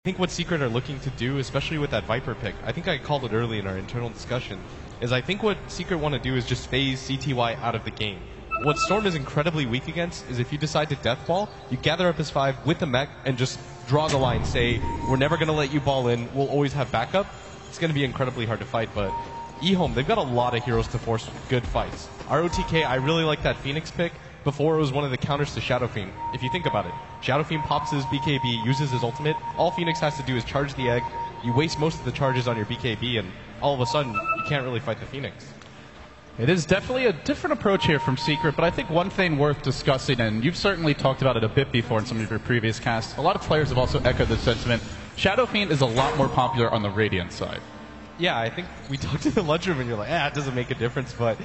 I think what Secret are looking to do, especially with that Viper pick, I think I called it early in our internal discussion, is I think what Secret want to do is just phase CTY out of the game. What Storm is incredibly weak against is if you decide to deathball, you gather up his 5 with the mech and just draw the line, say, we're never going to let you ball in, we'll always have backup. It's going to be incredibly hard to fight, but eHome, they've got a lot of heroes to force good fights. ROTK, I really like that Phoenix pick. Before, it was one of the counters to Shadow Fiend. If you think about it, Shadow Fiend pops his BKB, uses his ultimate. All Phoenix has to do is charge the egg. You waste most of the charges on your BKB, and all of a sudden, you can't really fight the Phoenix. It is definitely a different approach here from Secret, but I think one thing worth discussing, and you've certainly talked about it a bit before in some of your previous casts, a lot of players have also echoed this sentiment. Shadow Fiend is a lot more popular on the Radiant side. Yeah, I think we talked in the lunchroom and you're like, it doesn't make a difference, but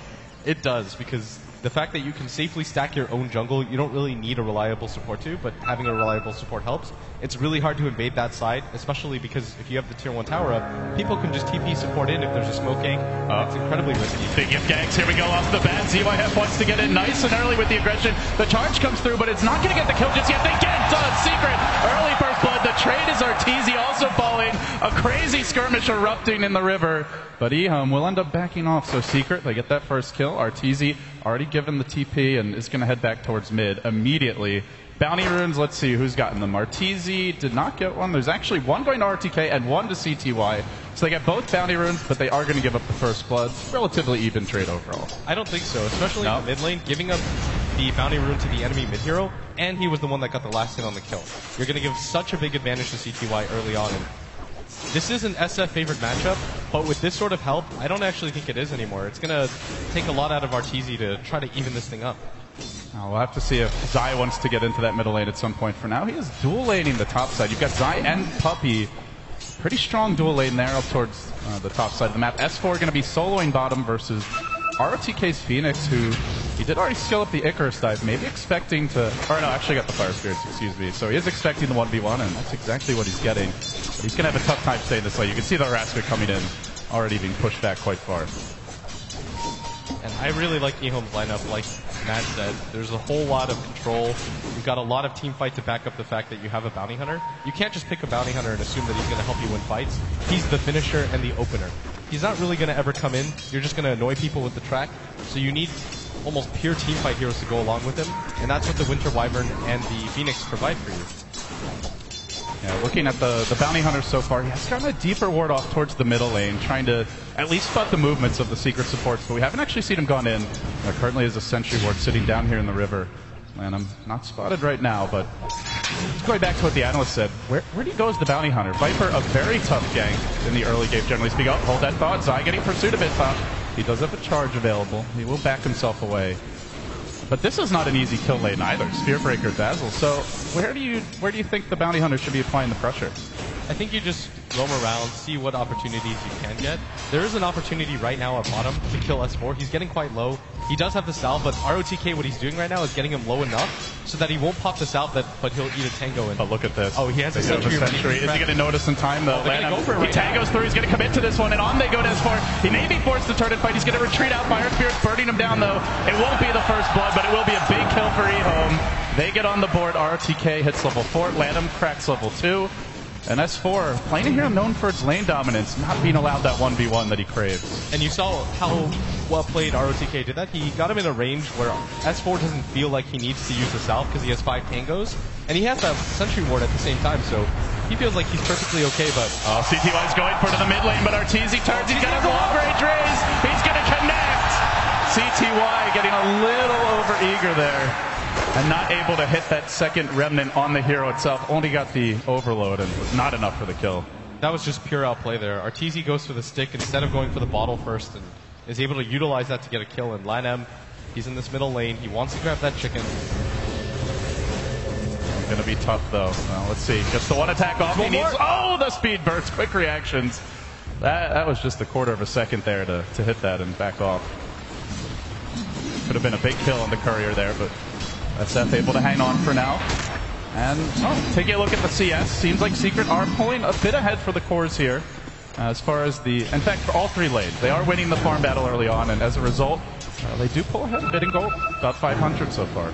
it does, because the fact that you can safely stack your own jungle, you don't really need a reliable support too, but having a reliable support helps. It's really hard to invade that side, especially because if you have the tier 1 tower up, people can just TP support in if there's a smoke gang. It's incredibly risky. Big gift gangs, here we go off the bat. ZYF wants to get in nice and early with the aggression. The charge comes through, but it's not going to get the kill just yet. They get done. Secret, early first blood. The trade is Arteezy also falling. A crazy skirmish erupting in the river. But eHome will end up backing off, so Secret, they get that first kill. Arteezy already given the TP and is going to head back towards mid immediately. Bounty runes, let's see who's gotten them. Arteezy did not get one. There's actually one going to RTK and one to CTY. So they get both bounty runes, but they are going to give up the first blood. Relatively even trade overall. I don't think so, especially in the mid lane, giving up the bounty rune to the enemy mid hero, and he was the one that got the last hit on the kill. You're going to give such a big advantage to CTY early on. And this is an SF favorite matchup, but with this sort of help, I don't actually think it is anymore. It's going to take a lot out of Arteezy to try to even this thing up. We'll have to see if Zai wants to get into that middle lane at some point. For now, he is dual laning the top side. You've got Zai and Puppey. Pretty strong dual lane there up towards the top side of the map. S4 going to be soloing bottom versus ROTK's Phoenix, who he did already skill up the Icarus dive, maybe expecting to, or no, actually got the Fire Spirits, excuse me. So he is expecting the 1v1, and that's exactly what he's getting. But he's going to have a tough time staying this way. You can see the Harasker coming in, already being pushed back quite far. And I really like eHome's lineup, like Matt said. There's a whole lot of control. You've got a lot of team fight to back up the fact that you have a bounty hunter. You can't just pick a bounty hunter and assume that he's going to help you win fights. He's the finisher and the opener. He's not really going to ever come in. You're just going to annoy people with the track. So you need almost pure team fight heroes to go along with him. And that's what the Winter Wyvern and the Phoenix provide for you. Yeah, looking at the bounty hunter so far, he has gotten a deeper ward off towards the middle lane, trying to at least spot the movements of the Secret supports, but we haven't actually seen him gone in. Currently is a sentry ward sitting down here in the river. And I'm not spotted right now, but going back to what the analyst said, where do you go as the bounty hunter? Viper, a very tough gank in the early game, generally speaking. Oh, hold that thought. Zai getting pursuit of it top. He does have a charge available. He will back himself away. But this is not an easy kill lane either. Spearbreaker Dazzle. So where do you think the bounty hunter should be applying the pressure? I think you just roam around, see what opportunities you can get. There is an opportunity right now at bottom to kill S4. He's getting quite low. He does have the salve, but ROTK, what he's doing right now is getting him low enough so that he won't pop the salve, but he'll eat a tango. But look at this. Oh, he has a sentry. Is he going to notice in time, though? Go for it he tangos through. He's going to commit to this one, and on they go to S4. He may be forced to turn and fight. He's going to retreat out. Fire Spirit's burning him down, though. It won't be the first blood, but it will be a big kill for eHome. They get on the board. ROTK hits level 4. Lanham cracks level 2. And S4, playing here known for its lane dominance, not being allowed that 1v1 that he craves. And you saw how well played ROTK did that. He got him in a range where S4 doesn't feel like he needs to use the salve because he has 5 tangos. And he has that sentry ward at the same time, so he feels like he's perfectly okay, but... CTY's going for to the mid lane, but Arteezy turns. He's got a long range raise. He's going to connect. CTY getting a little over-eager there. And not able to hit that second remnant on the hero itself. Only got the overload and was not enough for the kill. That was just pure outplay there. Arteezy goes for the stick instead of going for the bottle first and is able to utilize that to get a kill. And LanM, he's in this middle lane. He wants to grab that chicken. Going to be tough, though. Well, let's see. Just the one attack off. He needs, the speed burst. Quick reactions. That was just a quarter of a second there to hit that and back off. Could have been a big kill on the courier there, but SF able to hang on for now. And taking a look at the CS, seems like Secret are pulling a bit ahead for the cores here. As far as in fact, for all 3 lanes, they are winning the farm battle early on, and as a result, they do pull ahead a bit in gold. About 500 so far.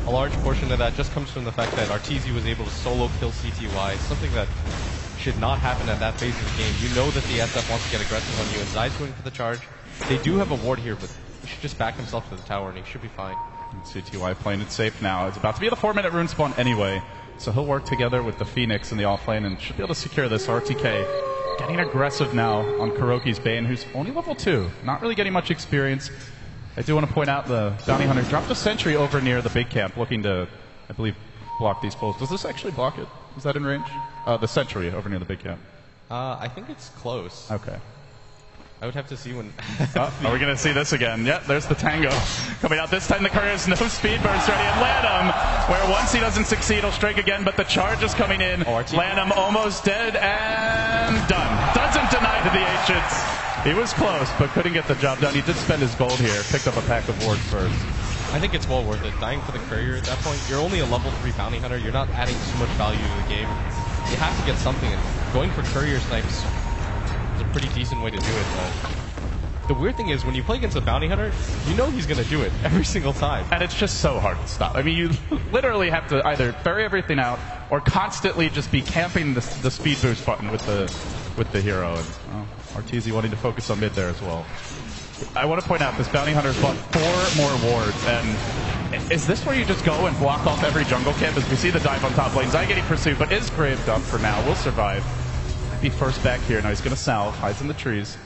A large portion of that just comes from the fact that Arteezy was able to solo kill CTY, something that should not happen at that phase of the game. You know that the SF wants to get aggressive on you, and Zai's going for the charge. They do have a ward here, but he should just back himself to the tower, and he should be fine. And CTY playing it safe now. It's about to be the 4-minute rune spawn anyway, so he'll work together with the Phoenix in the offlane and should be able to secure this. RTK getting aggressive now on Kuroki's Bane, who's only level 2, not really getting much experience. I do want to point out the Bounty Hunter dropped a sentry over near the big camp, looking to, I believe, block these pulls. Does this actually block it? Is that in range? The sentry over near the big camp. I think it's close. Okay. I would have to see when... Are we going to see this again? Yep, there's the Tango. Coming out this time, the courier has no speed burst ready. And Lanham, where once he doesn't succeed, he'll strike again, but the charge is coming in. Lanham almost dead and done. Doesn't deny to the ancients. He was close, but couldn't get the job done. He did spend his gold here, picked up a pack of wards first. I think it's well worth it. Dying for the courier at that point, you're only a level 3 bounty hunter. You're not adding too much value to the game. You have to get something, and going for courier snipes is a pretty decent way to do it. But the weird thing is, when you play against a bounty hunter, you know he's going to do it every single time. And it's just so hard to stop. I mean, you literally have to either ferry everything out or constantly just be camping the speed boost button with the hero. And Arteezy wanting to focus on mid there as well. I want to point out, this bounty hunter's bought 4 more wards, and is this where you just go and block off every jungle camp? As we see the dive on top lane, Zai getting pursued, but is graved up for now, will survive. Might be first back here, now he's going to salve, hides in the trees.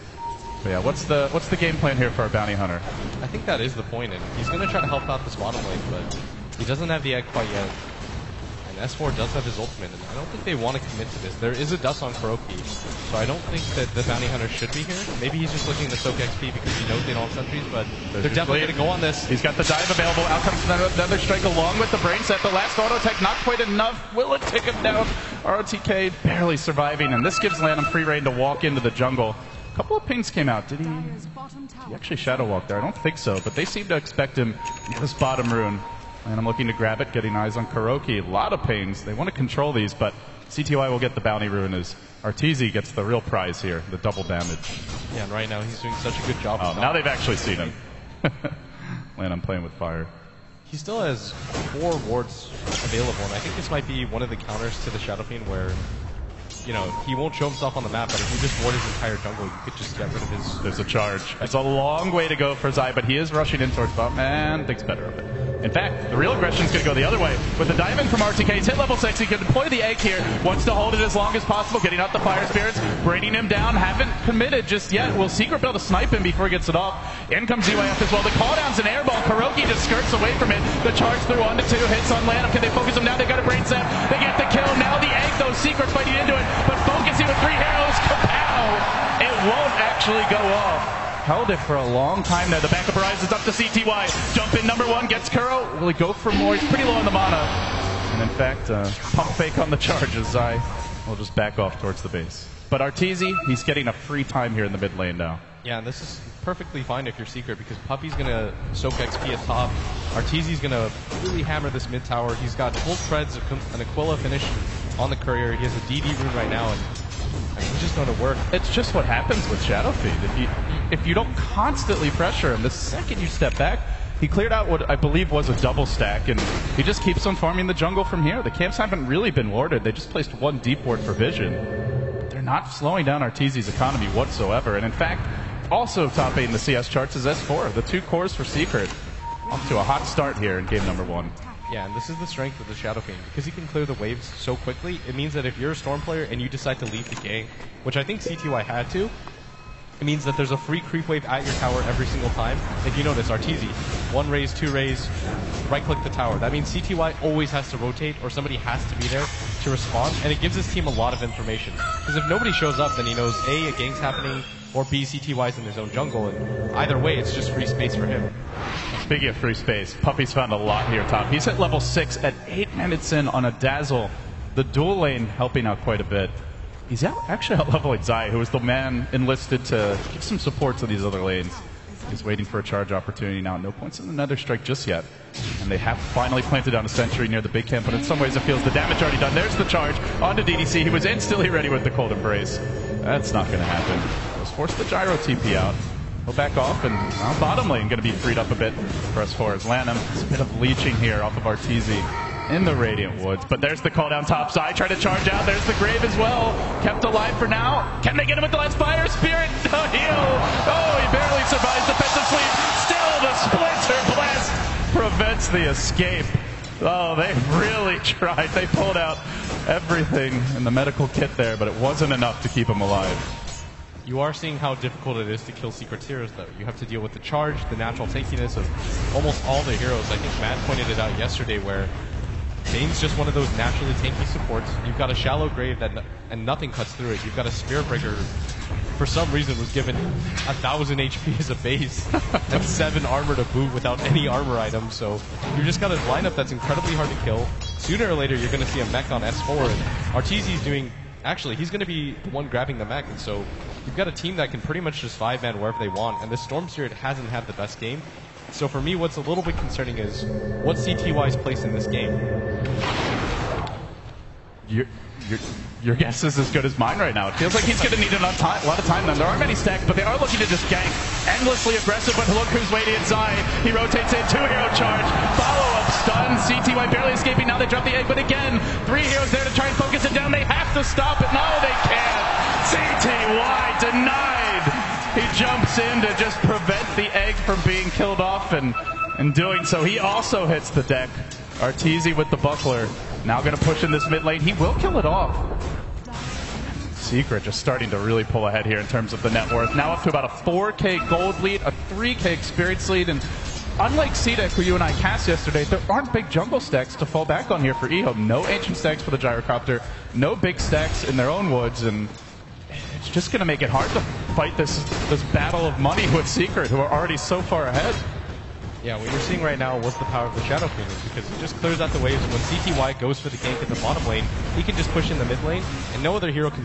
But yeah, what's the game plan here for our bounty hunter? I think that is the point, and he's going to try to help out this bottom lane, but he doesn't have the egg quite yet. And S4 does have his ultimate, and I don't think they want to commit to this. There is a dust on Kuroki, so I don't think that the bounty hunter should be here. Maybe he's just looking to soak XP because he knows they don't have sentries, but they're definitely going to go on this. He's got the dive available. Out comes another strike along with the brain set. The last auto tech not quite enough. Will it take him down? ROTK barely surviving, and this gives Lanham free reign to walk into the jungle. A couple of pings came out. Did he actually shadow walk there? I don't think so, but they seem to expect him near this bottom rune. And I'm looking to grab it, getting eyes on Kuroki. A lot of pains. They want to control these, but CTY will get the bounty rune as Arteezy gets the real prize here, the double damage. Yeah, and right now he's doing such a good job. Now they've actually seen him. Lan, I'm playing with fire. He still has 4 wards available, and I think this might be one of the counters to the Shadow Fiend where, you know, he won't show himself on the map, but if you just ward his entire jungle, you could just get rid of his... There's a charge. It's a long way to go for Zai, but he is rushing in towards bot, man. Thinks better of it. In fact, the real aggression is going to go the other way. With the dive in from RTK, he's hit level 6. He can deploy the egg here. Wants to hold it as long as possible, getting out the fire spirits, bringing him down. Haven't committed just yet. Will Secret be able to snipe him before he gets it off? In comes ZYF as well. The call down's an airball. Kuroki just skirts away from it. The charge through onto 2 hits on Lanham. Can they focus him now? They got a brain set. They get the kill. Now the egg, though. Secret's fighting into it, but focusing with 3 heroes. Kapow! It won't actually go off. Held it for a long time there. The backup rises up to CTY. Jump in number 1, gets Kuro. Will he go for more? He's pretty low on the mana. And in fact, pump fake on the charges. Zai will just back off towards the base. But Arteezy, he's getting a free time here in the mid lane now. Yeah, and this is perfectly fine if you're Secret because Puppy's going to soak XP at top. Arteezy's going to really hammer this mid tower. He's got full treads, an Aquila finish on the courier. He has a DD rune right now, and he's just going to work. It's just what happens with Shadow Fiend. If you don't constantly pressure him, the second you step back, he cleared out what I believe was a double stack, and he just keeps on farming the jungle from here. The camps haven't really been warded. They just placed 1 deep ward for vision. But they're not slowing down Arteezy's economy whatsoever. And in fact, also topping the CS charts is S4, the 2 cores for Secret. Off to a hot start here in game number 1. Yeah, and this is the strength of the Shadow Fiend. Because he can clear the waves so quickly, it means that if you're a Storm player and you decide to leave the gang, which I think CTY had to, it means that there's a free creep wave at your tower every single time. If you notice, Arteezy, 1 raise, 2 raise, right-click the tower. That means CTY always has to rotate, or somebody has to be there to respond, and it gives his team a lot of information. Because if nobody shows up, then he knows A, a gang's happening, or B, CTY's in his own jungle, and either way, it's just free space for him. Speaking of free space, Puppy's found a lot here top. He's hit level 6 at 8 minutes in on a Dazzle. The dual lane helping out quite a bit. He's actually out-leveling Zai, who was the man enlisted to give some support to these other lanes. He's waiting for a charge opportunity now. No points in the Nether Strike just yet. And they have finally planted down a sentry near the big camp, but in some ways it feels the damage already done. There's the charge onto DDC. He was instantly ready with the Cold Embrace. That's not going to happen. Let's force the gyro TP out. He'll back off, and now bottom lane going to be freed up a bit for us fours. Lanham, it's a bit of leeching here off of Arteezy in the Radiant Woods. But there's the call down top side. Try to charge out. There's the Grave as well. Kept alive for now. Can they get him with the last fire? Spirit, the heal. Oh, he barely survives defensive sweep. Still the Splinter Blast prevents the escape. Oh, they really tried. They pulled out everything in the medical kit there, but it wasn't enough to keep him alive. You are seeing how difficult it is to kill Secret's heroes, though. You have to deal with the charge, the natural tankiness of almost all the heroes. I think Matt pointed it out yesterday where Bane's just one of those naturally tanky supports. You've got a shallow grave and nothing cuts through it. You've got a Spirit Breaker, for some reason, was given 1,000 HP as a base and 7 armor to boot without any armor items. So you've just got a lineup that's incredibly hard to kill. Sooner or later, you're going to see a mech on S4, and Arteezy's doing... Actually, he's going to be the one grabbing the mech, and so you've got a team that can pretty much just 5-man wherever they want, and the Storm Spirit hasn't had the best game. So for me, what's a little bit concerning is what's CTY's place in this game? Your guess is as good as mine right now. It feels like he's going to need a lot of time then. There aren't many stacks, but they are looking to just gank. Endlessly aggressive, but look who's waiting inside. He rotates in, 2-hero charge, follow-up stun. CTY barely escaping, now they drop the egg, but again, 3 heroes there to try and focus it down. They have to stop it. No, they can't. CTY denied. He jumps in to just prevent the egg from being killed off, and in doing so, he also hits the deck. Arteezy with the buckler. Now going to push in this mid lane. He will kill it off. Secret just starting to really pull ahead here in terms of the net worth. Now up to about a 4K gold lead, a 3K experience lead, and unlike CDEC, who you and I cast yesterday, there aren't big jungle stacks to fall back on here for EHO. No ancient stacks for the gyrocopter, no big stacks in their own woods, and it's just going to make it hard to fight this battle of money with Secret, who are already so far ahead. Yeah, what you're seeing right now was the power of the Shadow Phoenix, because it just clears out the waves. When CTY goes for the gank in the bottom lane, he can just push in the mid lane, and no other hero can